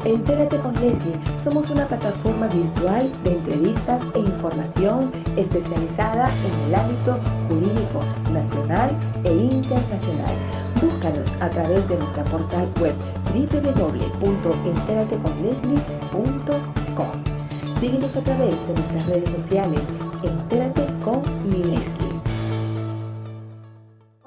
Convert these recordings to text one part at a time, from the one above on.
Entérate con Leslie. Somos una plataforma virtual de entrevistas e información especializada en el ámbito jurídico nacional e internacional. Búscanos a través de nuestra portal web www.enterateconleslie.com. Síguenos a través de nuestras redes sociales. Entérate con Leslie.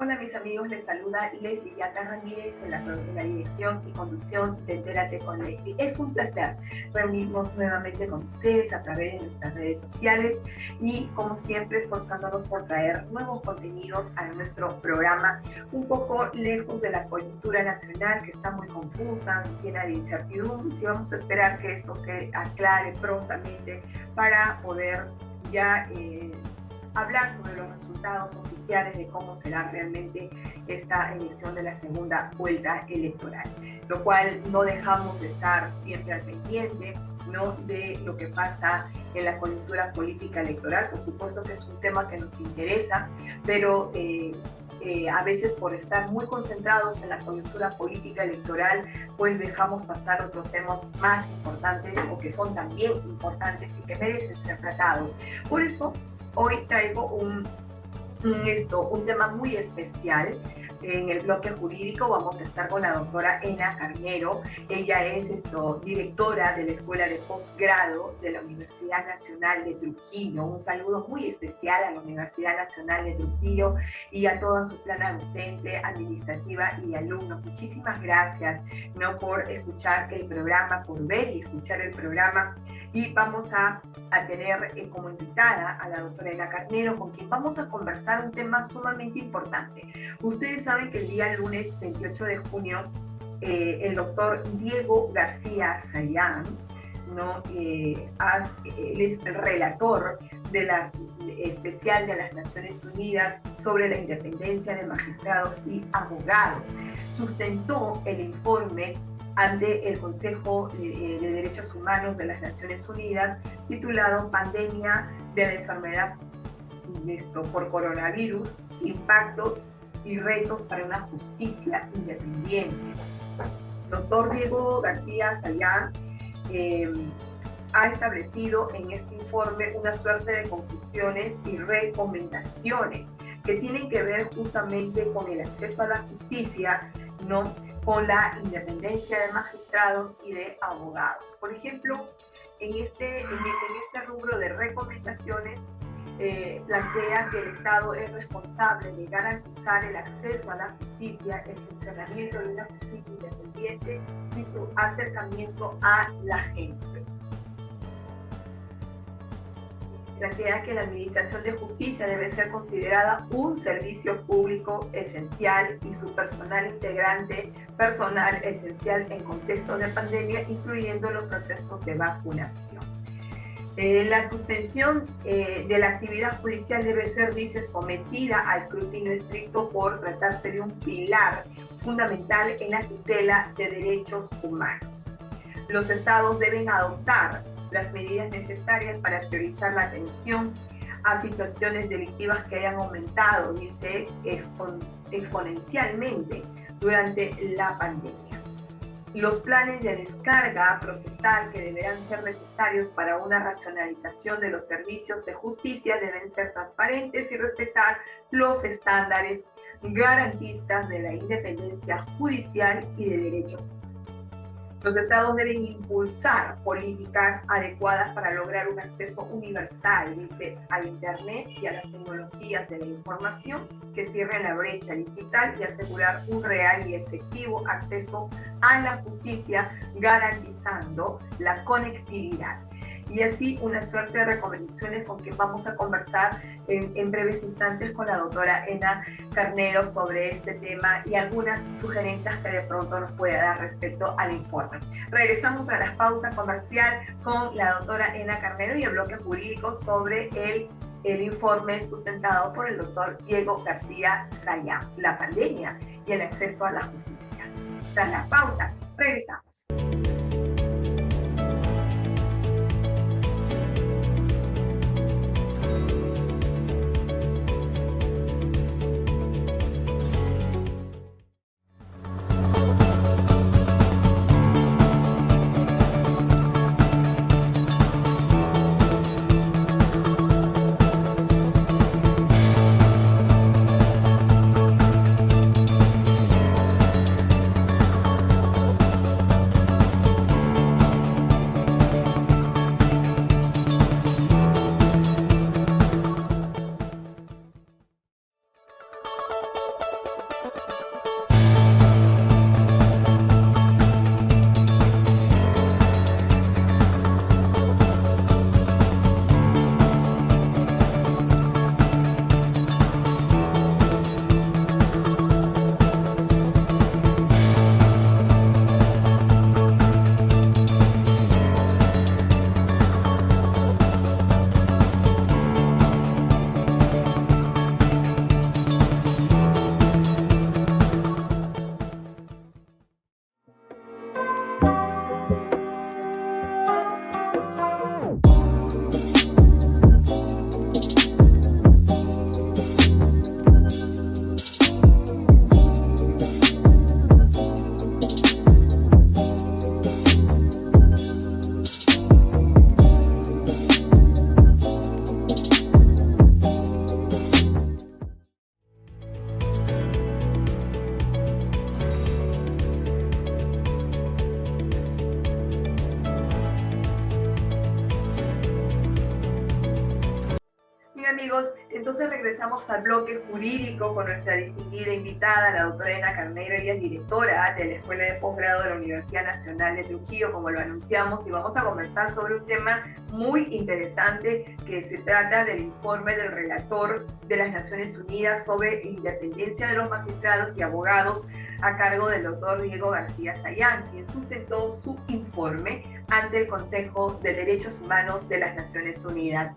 Hola mis amigos, les saluda Leslie Yaca Ramírez en la dirección y conducción de Entérate con Leslie. Es un placer reunirnos nuevamente con ustedes a través de nuestras redes sociales y como siempre esforzándonos por traer nuevos contenidos a nuestro programa, un poco lejos de la coyuntura nacional que está muy confusa, llena de incertidumbres, y vamos a esperar que esto se aclare prontamente para poder ya hablar sobre los resultados oficiales de cómo será realmente esta elección de la segunda vuelta electoral, lo cual no dejamos de estar siempre al pendiente, ¿no?, de lo que pasa en la coyuntura política electoral. Por supuesto que es un tema que nos interesa, pero a veces por estar muy concentrados en la coyuntura política electoral, pues dejamos pasar otros temas más importantes o que son también importantes y que merecen ser tratados. Por eso hoy traigo un tema muy especial. En el bloque jurídico vamos a estar con la doctora Ena Carnero. Ella es directora de la Escuela de Posgrado de la Universidad Nacional de Trujillo. Un saludo muy especial a la Universidad Nacional de Trujillo y a toda su plana docente, administrativa y alumnos. Muchísimas gracias, ¿no?, por escuchar el programa, por ver y escuchar el programa. Y vamos a tener como invitada a la doctora Ena Carnero, con quien vamos a conversar un tema sumamente importante. Ustedes saben que el día lunes 28 de junio, el doctor Diego García Sayán, ¿no?, él es el relator de especial de las Naciones Unidas sobre la independencia de magistrados y abogados, sustentó el informe ante el Consejo de Derechos Humanos de las Naciones Unidas, titulado Pandemia de la enfermedad por coronavirus, impacto y retos para una justicia independiente. Doctor Diego García Sayán ha establecido en este informe una suerte de conclusiones y recomendaciones que tienen que ver justamente con el acceso a la justicia, ¿no?, con la independencia de magistrados y de abogados. Por ejemplo, en este rubro de recomendaciones, plantea que el Estado es responsable de garantizar el acceso a la justicia, el funcionamiento de una justicia independiente y su acercamiento a la gente. Plantea que la administración de justicia debe ser considerada un servicio público esencial y su personal integrante, personal esencial en contexto de pandemia, incluyendo los procesos de vacunación. La suspensión de la actividad judicial debe ser, dice, sometida a escrutinio estricto por tratarse de un pilar fundamental en la tutela de derechos humanos. Los estados deben adoptar las medidas necesarias para priorizar la atención a situaciones delictivas que hayan aumentado, dice, exponencialmente durante la pandemia. Los planes de descarga procesal que deberán ser necesarios para una racionalización de los servicios de justicia deben ser transparentes y respetar los estándares garantistas de la independencia judicial y de derechos humanos. Los estados deben impulsar políticas adecuadas para lograr un acceso universal, dice, a Internet y a las tecnologías de la información que cierren la brecha digital y asegurar un real y efectivo acceso a la justicia, garantizando la conectividad. Y así una suerte de recomendaciones con que vamos a conversar en breves instantes con la doctora Ena Carnero sobre este tema y algunas sugerencias que de pronto nos pueda dar respecto al informe. Regresamos a la pausa comercial con la doctora Ena Carnero y el bloque jurídico sobre el informe sustentado por el doctor Diego García Sayán, la pandemia y el acceso a la justicia. Tras la pausa, regresamos. amigos, entonces regresamos al bloque jurídico con nuestra distinguida invitada, la doctora Elena Carneiro. Ella es directora de la Escuela de Posgrado de la Universidad Nacional de Trujillo, como lo anunciamos, y vamos a conversar sobre un tema muy interesante que se trata del informe del relator de las Naciones Unidas sobre independencia de los magistrados y abogados a cargo del doctor Diego García Sayán, quien sustentó su informe ante el Consejo de Derechos Humanos de las Naciones Unidas.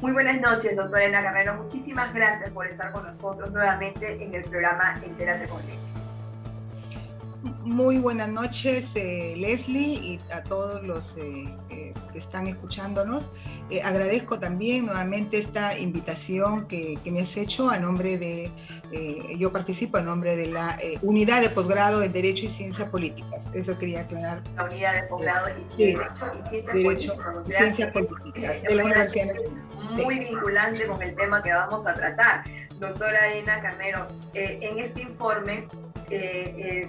Muy buenas noches, doctora Elena Carneiro. Muchísimas gracias por estar con nosotros nuevamente en el programa Entérate con Leslie. Muy buenas noches, Leslie, y a todos los que están escuchándonos. Agradezco también nuevamente esta invitación que me has hecho a nombre de, yo participo a nombre de la Unidad de Posgrado en Derecho y Ciencias Políticas. Eso quería aclarar. La Unidad de Posgrado en Derecho y Ciencias Políticas de la Universidad Nacional. Muy vinculante con el tema que vamos a tratar. Doctora Elena Carneiro, en este informe,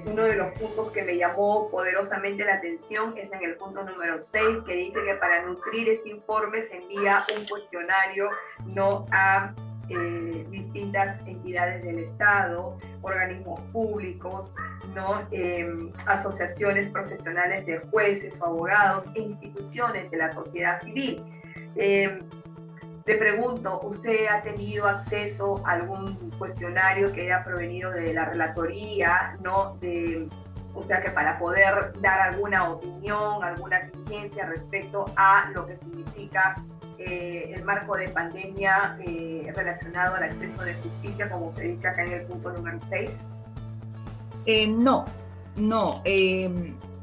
uno de los puntos que me llamó poderosamente la atención es en el punto número 6, que dice que para nutrir este informe se envía un cuestionario a distintas entidades del Estado, organismos públicos, asociaciones profesionales de jueces o abogados e instituciones de la sociedad civil. Le pregunto, ¿usted ha tenido acceso a algún cuestionario que haya provenido de la relatoría, o sea, que para poder dar alguna opinión, alguna tingencia respecto a lo que significa el marco de pandemia relacionado al acceso de justicia, como se dice acá en el punto número 6? No.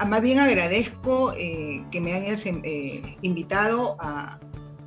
Más bien agradezco que me hayas invitado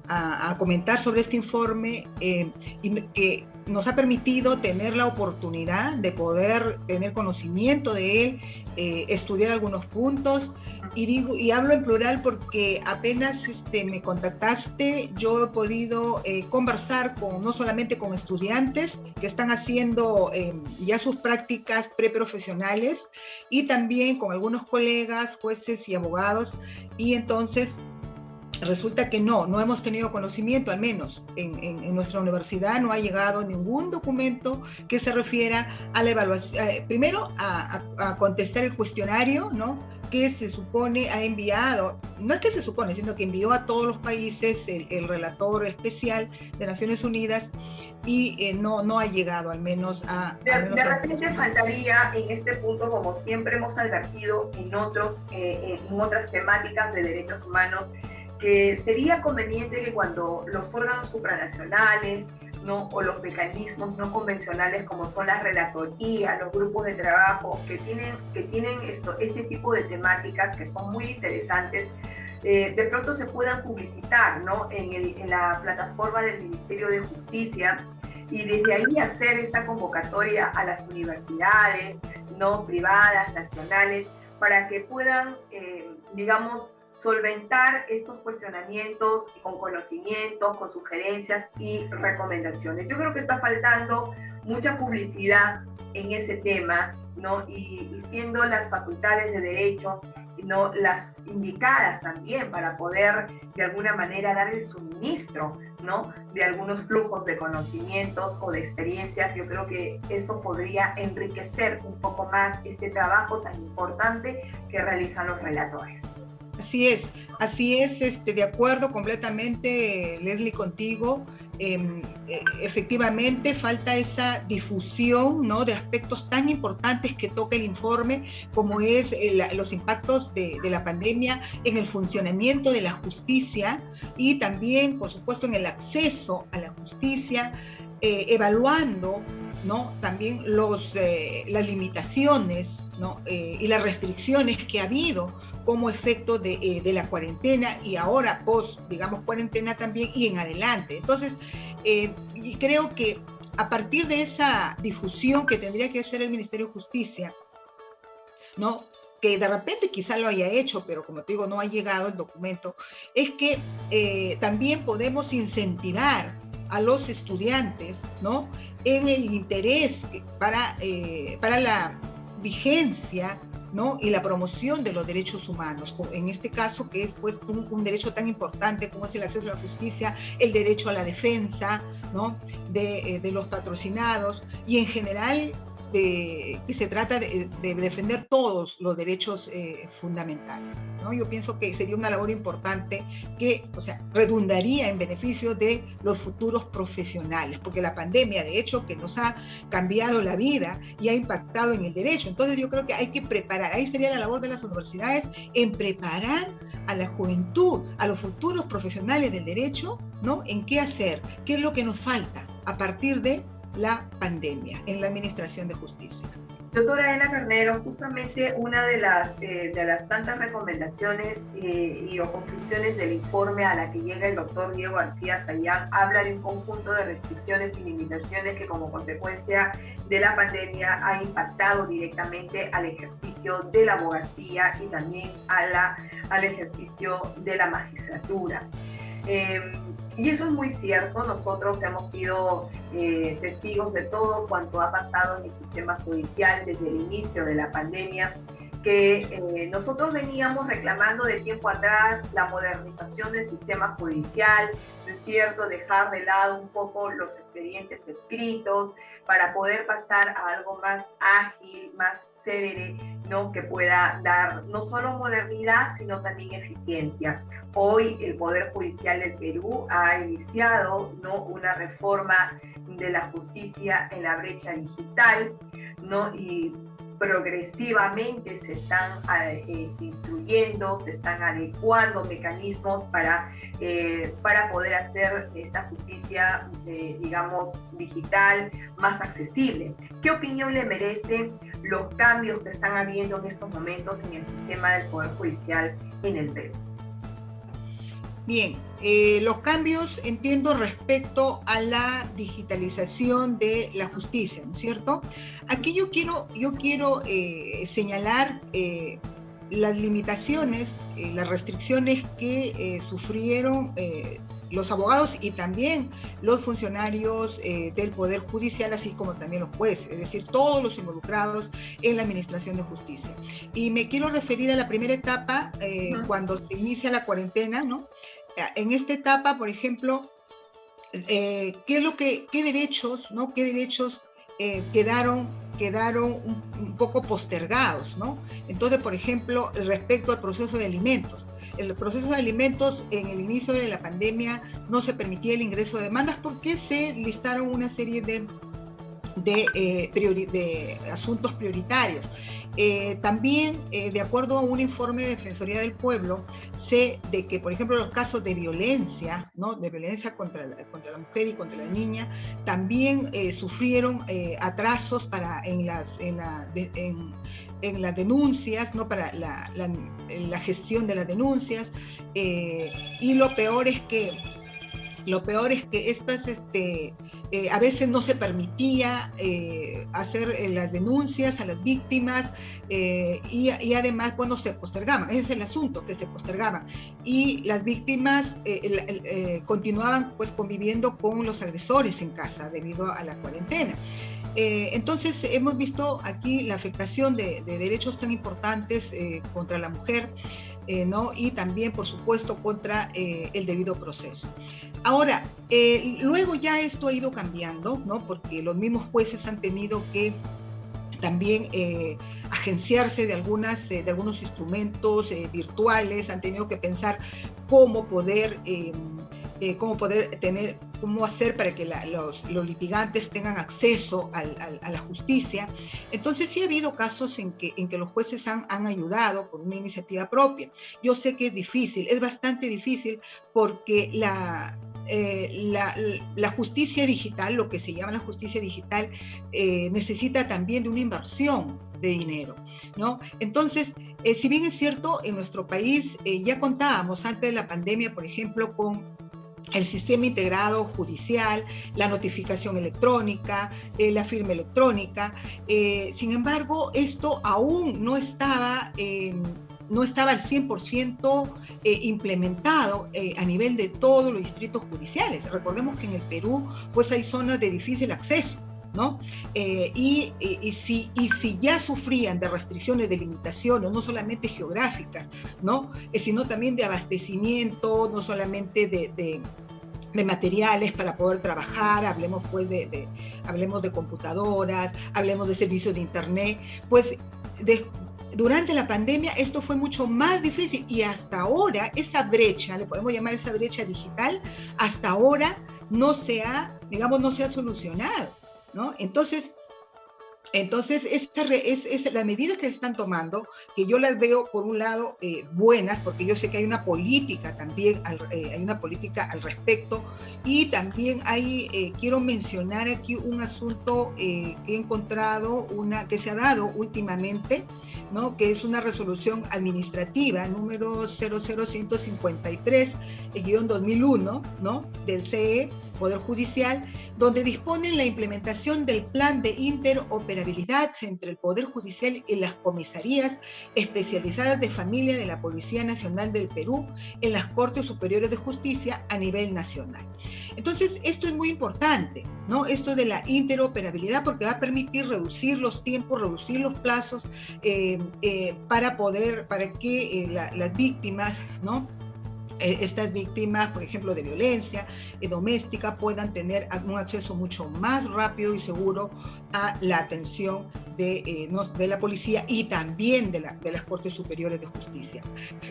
a comentar sobre este informe y que nos ha permitido tener la oportunidad de poder tener conocimiento de él, estudiar algunos puntos, y hablo en plural porque apenas me contactaste, yo he podido conversar no solamente con estudiantes que están haciendo ya sus prácticas preprofesionales, y también con algunos colegas, jueces y abogados, y entonces resulta que no hemos tenido conocimiento, al menos en nuestra universidad no ha llegado ningún documento que se refiera a la evaluación, primero a contestar el cuestionario, que se supone ha enviado, no es que se supone, sino que envió a todos los países el relator especial de Naciones Unidas, y no ha llegado al menos a... De repente faltaría en este punto, como siempre hemos advertido en otras temáticas de derechos humanos, que sería conveniente que cuando los órganos supranacionales o los mecanismos no convencionales como son las relatorías, los grupos de trabajo que tienen este tipo de temáticas que son muy interesantes, de pronto se puedan publicitar en la plataforma del Ministerio de Justicia, y desde ahí hacer esta convocatoria a las universidades privadas, nacionales, para que puedan, solventar estos cuestionamientos con conocimientos, con sugerencias y recomendaciones. Yo creo que está faltando mucha publicidad en ese tema, y siendo las facultades de Derecho las indicadas también para poder de alguna manera dar el suministro de algunos flujos de conocimientos o de experiencias, yo creo que eso podría enriquecer un poco más este trabajo tan importante que realizan los relatores. Así es, de acuerdo completamente, Leslie, contigo. Efectivamente falta esa difusión de aspectos tan importantes que toca el informe, como es los impactos de la pandemia en el funcionamiento de la justicia, y también, por supuesto, en el acceso a la justicia, evaluando también las limitaciones y las restricciones que ha habido como efecto de la cuarentena, y ahora cuarentena también y en adelante. Entonces, y creo que a partir de esa difusión que tendría que hacer el Ministerio de Justicia, que de repente quizá lo haya hecho, pero como te digo, no ha llegado el documento, es que también podemos incentivar a los estudiantes, en el interés para la vigencia ¿no? Y la promoción de los derechos humanos, en este caso que es pues un derecho tan importante como es el acceso a la justicia, el derecho a la defensa, ¿no? de los patrocinados, y en general que se trata de defender todos los derechos fundamentales, ¿no? Yo pienso que sería una labor importante que, o sea, redundaría en beneficio de los futuros profesionales, porque la pandemia, de hecho, que nos ha cambiado la vida y ha impactado en el derecho. Entonces yo creo que hay que preparar, ahí sería la labor de las universidades en preparar a la juventud, a los futuros profesionales del derecho, ¿no? En qué hacer, qué es lo que nos falta a partir de la pandemia en la administración de justicia. Doctora Elena Carnero, justamente una de las tantas recomendaciones o conclusiones del informe a la que llega el doctor Diego García Sayán habla de un conjunto de restricciones y limitaciones que como consecuencia de la pandemia ha impactado directamente al ejercicio de la abogacía y también al ejercicio de la magistratura. Y eso es muy cierto, nosotros hemos sido testigos de todo cuanto ha pasado en el sistema judicial desde el inicio de la pandemia, que nosotros veníamos reclamando de tiempo atrás la modernización del sistema judicial, ¿no es cierto?, dejar de lado un poco los expedientes escritos para poder pasar a algo más ágil, más célere, ¿no?, que pueda dar no solo modernidad, sino también eficiencia. Hoy el Poder Judicial del Perú ha iniciado, ¿no?, una reforma de la justicia en la brecha digital, ¿no?, y progresivamente se están instruyendo, se están adecuando mecanismos para poder hacer esta justicia, digamos, digital más accesible. ¿Qué opinión le merecen los cambios que están habiendo en estos momentos en el sistema del Poder Judicial en el Perú? Bien, los cambios, entiendo, respecto a la digitalización de la justicia, ¿no es cierto? Aquí yo quiero señalar las limitaciones, las restricciones que sufrieron los abogados y también los funcionarios del Poder Judicial, así como también los jueces, es decir, todos los involucrados en la administración de justicia. Y me quiero referir a la primera etapa, cuando se inicia la cuarentena, ¿no? En esta etapa, por ejemplo, ¿qué derechos, ¿no? ¿Qué derechos quedaron un poco postergados, ¿no? Entonces, por ejemplo, respecto al proceso de alimentos. El proceso de alimentos en el inicio de la pandemia no se permitía el ingreso de demandas porque se listaron una serie de asuntos prioritarios. También, de acuerdo a un informe de Defensoría del Pueblo, sé de que, por ejemplo, los casos de violencia, ¿no?, de violencia contra la mujer y contra la niña, también sufrieron atrasos en las denuncias, ¿no?, para la gestión de las denuncias, y lo peor es que estas a veces no se permitía hacer las denuncias a las víctimas, y además, bueno, se postergaban. Ese es el asunto, que se postergaban. Y las víctimas continuaban pues conviviendo con los agresores en casa debido a la cuarentena. Entonces hemos visto aquí la afectación de derechos tan importantes contra la mujer, ¿no? Y también, por supuesto, contra el debido proceso. Ahora, luego ya esto ha ido cambiando, ¿no? Porque los mismos jueces han tenido que también agenciarse de algunos instrumentos virtuales, han tenido que pensar cómo hacer para que los litigantes tengan acceso a la justicia. Entonces sí ha habido casos en que los jueces han ayudado por una iniciativa propia. Yo sé que es difícil, es bastante difícil, porque la justicia digital, lo que se llama la justicia digital, necesita también de una inversión de dinero, ¿no? Entonces, si bien es cierto, en nuestro país ya contábamos antes de la pandemia, por ejemplo, con el sistema integrado judicial, la notificación electrónica, la firma electrónica. Sin embargo, esto aún no estaba al 100% implementado a nivel de todos los distritos judiciales. Recordemos que en el Perú pues hay zonas de difícil acceso, ¿no? Si ya sufrían de restricciones, de limitaciones, no solamente geográficas, ¿no? Sino también de abastecimiento, no solamente de materiales para poder trabajar, hablemos pues hablemos de computadoras, hablemos de servicios de internet, pues durante la pandemia esto fue mucho más difícil y hasta ahora esa brecha, le podemos llamar esa brecha digital, hasta ahora no se ha solucionado, ¿no? Entonces las medidas que se están tomando, que yo las veo por un lado buenas, porque yo sé que hay una política también, hay una política al respecto, y también quiero mencionar aquí un asunto que he encontrado, que se ha dado últimamente, ¿no? Que es una resolución administrativa número 00153-2001, ¿no? Del CE, Poder Judicial, donde disponen la implementación del plan de interoperabilidad entre el Poder Judicial y las comisarías especializadas de familia de la Policía Nacional del Perú en las Cortes Superiores de Justicia a nivel nacional. Entonces, esto es muy importante, ¿no? Esto de la interoperabilidad, porque va a permitir reducir los tiempos, reducir los plazos para que las víctimas, ¿no? Estas víctimas, por ejemplo, de violencia doméstica, puedan tener un acceso mucho más rápido y seguro a la atención de la policía y también de las Cortes Superiores de Justicia.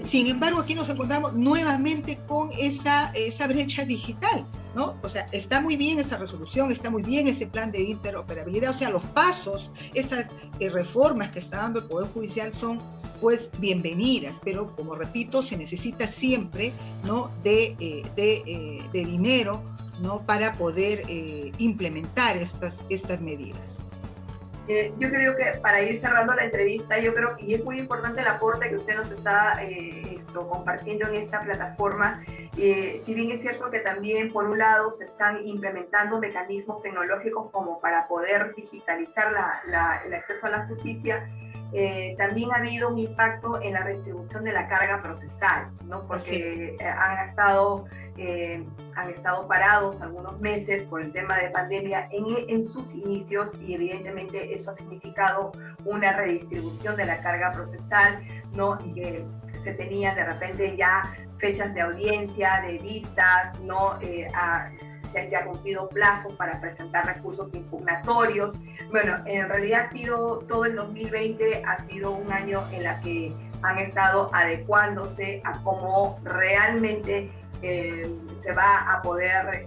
Sin embargo, aquí nos encontramos nuevamente con esa brecha digital, ¿no? O sea, está muy bien esta resolución, está muy bien ese plan de interoperabilidad, o sea, los pasos, estas reformas que está dando el Poder Judicial son pues bienvenidas, pero como repito, se necesita siempre, ¿no? de dinero, ¿no? Para poder implementar estas medidas. Yo creo que para ir cerrando la entrevista, y es muy importante el aporte que usted nos está compartiendo en esta plataforma. Si bien es cierto que también por un lado se están implementando mecanismos tecnológicos como para poder digitalizar el acceso a la justicia, también ha habido un impacto en la redistribución de la carga procesal, ¿no? Porque han estado parados algunos meses por el tema de pandemia en sus inicios, y evidentemente eso ha significado una redistribución de la carga procesal, ¿no? Y que se tenían de repente ya fechas de audiencia, de vistas, ¿no? Se han ya cumplido plazos para presentar recursos impugnatorios. Bueno, en realidad todo el 2020 ha sido un año en la que han estado adecuándose a cómo realmente se va a poder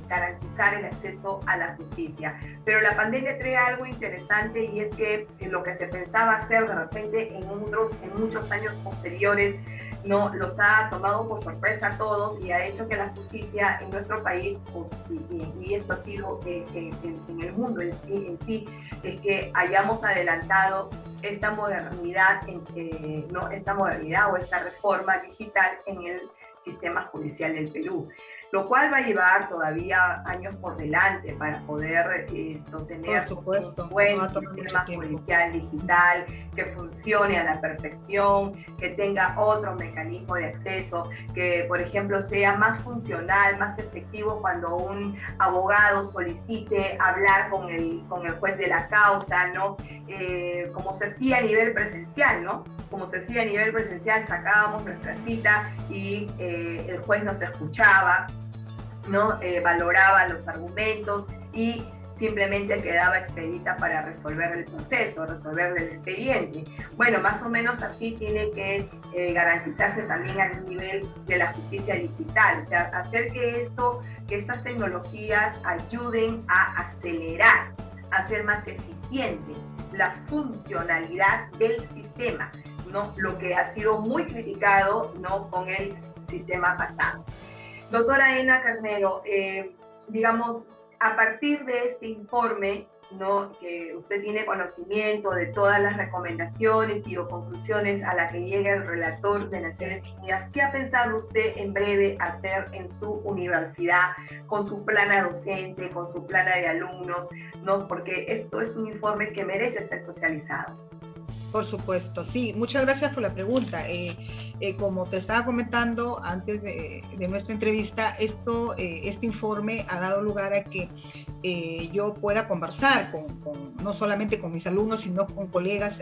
garantizar el acceso a la justicia. Pero la pandemia trae algo interesante, y es que lo que se pensaba hacer de repente en muchos años posteriores, no los ha tomado por sorpresa a todos y ha hecho que la justicia en nuestro país, y esto ha sido en el mundo en sí, es que hayamos adelantado esta modernidad o esta reforma digital en el sistema judicial del Perú, lo cual va a llevar todavía años por delante para poder tener un buen sistema judicial digital que funcione a la perfección, que tenga otro mecanismo de acceso, que por ejemplo sea más funcional, más efectivo cuando un abogado solicite hablar con el juez de la causa, ¿no? Como se hacía a nivel presencial, ¿no? Como se hacía a nivel presencial, sacábamos nuestra cita y el juez nos escuchaba, ¿no? Valoraba los argumentos y simplemente quedaba expedita para resolver el proceso, resolver el expediente. Bueno, más o menos así tiene que garantizarse también a nivel de la justicia digital, o sea, hacer que estas tecnologías ayuden a acelerar, a ser más eficiente la funcionalidad del sistema, ¿no? Lo que ha sido muy criticado, ¿no? Con el sistema pasado. Doctora Ena Carnero, digamos, a partir de este informe, ¿no? Que usted tiene conocimiento de todas las recomendaciones y o conclusiones a las que llega el relator de Naciones Unidas, ¿qué ha pensado usted en breve hacer en su universidad con su plana docente, con su plana de alumnos, ¿no? Porque esto es un informe que merece ser socializado. Por supuesto, sí. Muchas gracias por la pregunta. Como te estaba comentando antes de nuestra entrevista, este informe ha dado lugar a que yo pueda conversar no solamente con mis alumnos, sino con colegas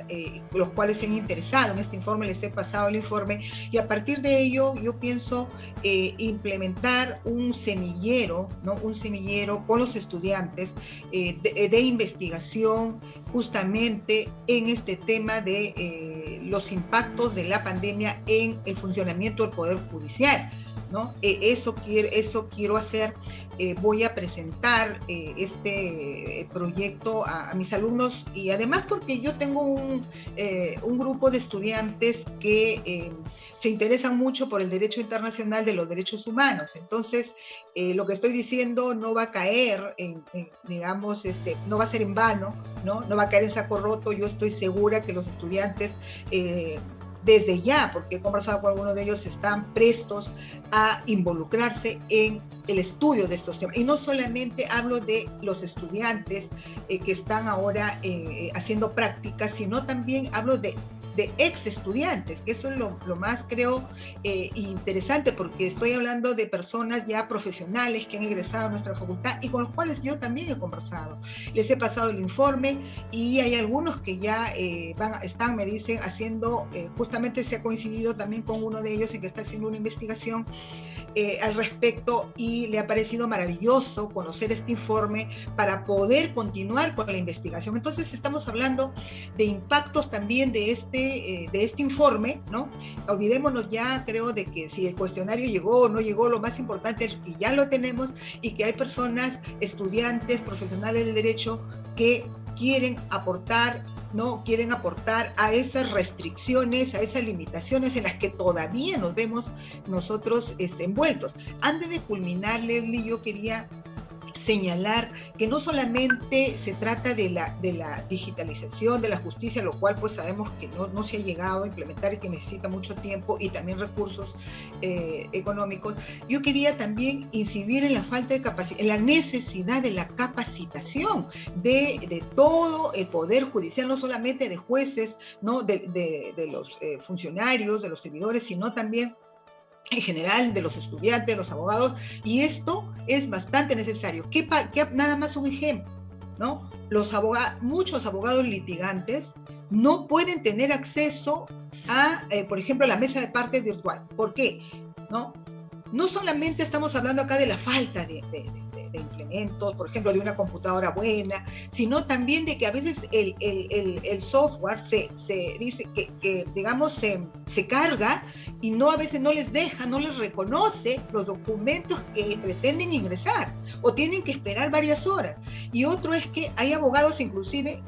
los cuales se han interesado en este informe, les he pasado el informe, y a partir de ello yo pienso implementar un semillero, ¿no? Un semillero con los estudiantes de investigación justamente en este tema de los impactos de la pandemia en el funcionamiento del Poder Judicial, ¿no? Eso quiero hacer. Voy a presentar este proyecto a mis alumnos, y además porque yo tengo un grupo de estudiantes que se interesan mucho por el derecho internacional de los derechos humanos. Entonces, lo que estoy diciendo no va a caer digamos, no va a ser en vano, ¿no? No va a caer en saco roto. Yo estoy segura que los estudiantes desde ya, porque he conversado con algunos de ellos, están prestos a involucrarse en el estudio de estos temas. Y no solamente hablo de los estudiantes que están ahora haciendo prácticas, sino también hablo de ex estudiantes, que eso es lo más, creo, interesante, porque estoy hablando de personas ya profesionales que han egresado a nuestra facultad y con los cuales yo también he conversado. Les he pasado el informe y hay algunos que ya están, me dicen, haciendo, justamente se ha coincidido también con uno de ellos en que está haciendo una investigación al respecto, y le ha parecido maravilloso conocer este informe para poder continuar con la investigación. Entonces estamos hablando de impactos también de este informe, ¿no? Olvidémonos ya, creo, de que si el cuestionario llegó o no llegó, lo más importante es que ya lo tenemos y que hay personas, estudiantes, profesionales del derecho que quieren aportar, ¿no? Quieren aportar a esas restricciones, a esas limitaciones en las que todavía nos vemos nosotros envueltos. Antes de culminar, Leslie, yo quería señalar que no solamente se trata de la digitalización de la justicia, lo cual pues sabemos que no se ha llegado a implementar y que necesita mucho tiempo y también recursos económicos. Yo quería también incidir en la falta de capacidad, en la necesidad de la capacitación de todo el Poder Judicial, no solamente de jueces, ¿no? de los funcionarios, de los servidores, sino también en general de los estudiantes, de los abogados, y esto es bastante necesario. Nada más un ejemplo, ¿no? Muchos abogados litigantes no pueden tener acceso a, por ejemplo, la mesa de partes virtual. ¿Por qué? No solamente estamos hablando acá de la falta de implementos, por ejemplo, de una computadora buena, sino también de que a veces el software se dice que digamos, se carga y a veces no les deja, no les reconoce los documentos que pretenden ingresar, o tienen que esperar varias horas. Y otro es que hay abogados inclusive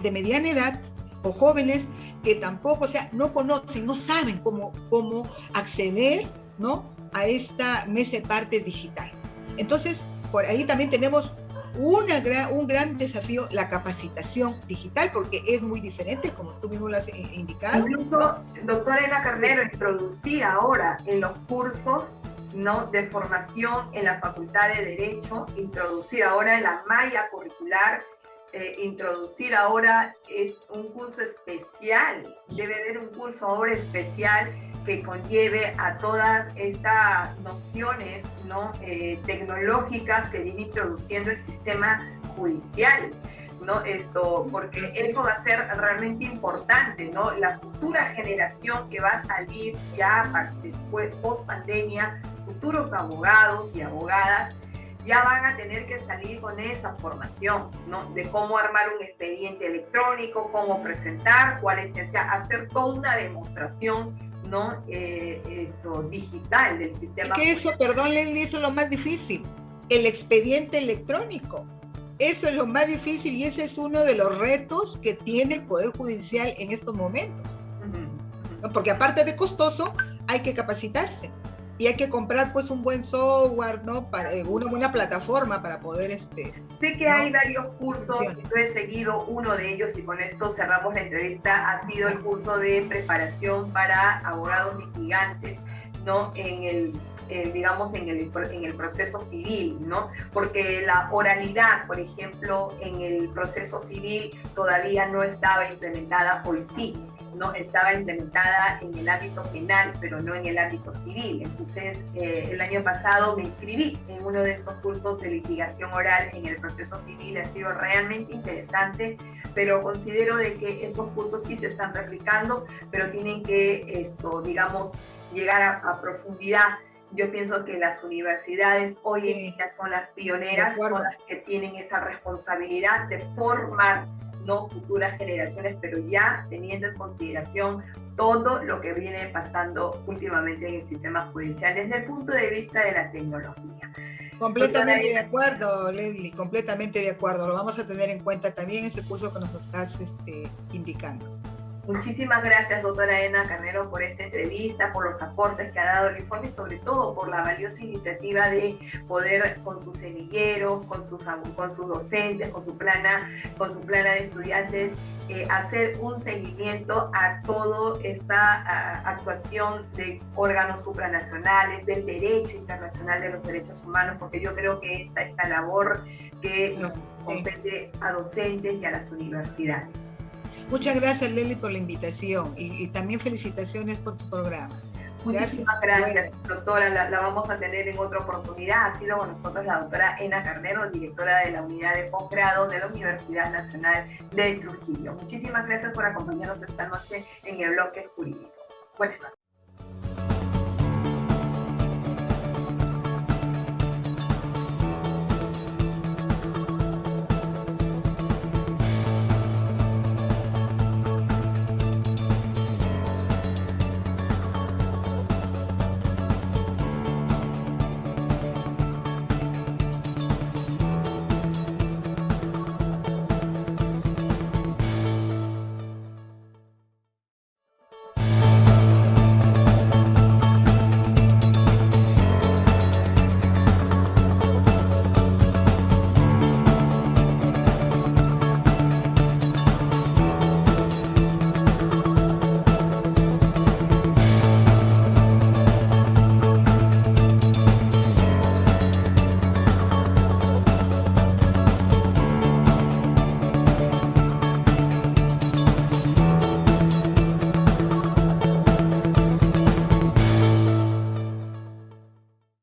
de mediana edad o jóvenes que tampoco, o sea, no conocen, no saben cómo acceder, ¿no?, a esta mesa de partes digital. Entonces, por ahí también tenemos un gran desafío, la capacitación digital, porque es muy diferente, como tú mismo lo has indicado. Incluso, doctora Ena Carnero, introducir ahora en los cursos, ¿no?, de formación en la Facultad de Derecho, introducir ahora en la malla curricular, introducir ahora es un curso especial, debe haber un curso ahora especial que conlleve a todas estas nociones, ¿no?, tecnológicas que viene introduciendo el sistema judicial, ¿no? Porque eso va a ser realmente importante, ¿no? La futura generación que va a salir ya después, post pandemia, futuros abogados y abogadas, ya van a tener que salir con esa formación, ¿no?, de cómo armar un expediente electrónico, cómo presentar, o sea, hacer toda una demostración, ¿no?, digital del sistema. Es que eso, perdón, Leslie, eso es lo más difícil, el expediente electrónico. Eso es lo más difícil y ese es uno de los retos que tiene el Poder Judicial en estos momentos. ¿No? Porque aparte de costoso, hay que capacitarse y hay que comprar pues un buen software, ¿no?, para una buena plataforma para poder Sé que hay varios cursos, yo he seguido uno de ellos y con esto cerramos la entrevista, ha sido el curso de preparación para abogados litigantes, ¿no?, en el digamos, en el proceso civil, ¿no? Porque la oralidad, por ejemplo, en el proceso civil todavía no estaba implementada, hoy sí, ¿no? Estaba implementada en el ámbito penal, pero no en el ámbito civil. Entonces, el año pasado me inscribí en uno de estos cursos de litigación oral en el proceso civil. Ha sido realmente interesante, pero considero de que estos cursos sí se están replicando, pero tienen que, digamos, llegar a profundidad. Yo pienso que las universidades hoy en día son las pioneras, son las que tienen esa responsabilidad de formar, no futuras generaciones, pero ya teniendo en consideración todo lo que viene pasando últimamente en el sistema judicial desde el punto de vista de la tecnología. Completamente de acuerdo, Leslie, completamente de acuerdo. Lo vamos a tener en cuenta también ese curso que nos estás indicando. Muchísimas gracias, doctora Edna Carnero, por esta entrevista, por los aportes que ha dado el informe y sobre todo por la valiosa iniciativa de poder, con sus semilleros, con sus docentes, con su plana de estudiantes, hacer un seguimiento a toda esta actuación de órganos supranacionales, del derecho internacional de los derechos humanos, porque yo creo que esa es la labor que nos compete a docentes y a las universidades. Muchas gracias, Leslie, por la invitación y también felicitaciones por tu programa. Muchísimas gracias, doctora. La vamos a tener en otra oportunidad. Ha sido con nosotros la doctora Edna Carnero, directora de la unidad de posgrado de la Universidad Nacional de Trujillo. Muchísimas gracias por acompañarnos esta noche en el bloque jurídico. Buenas noches.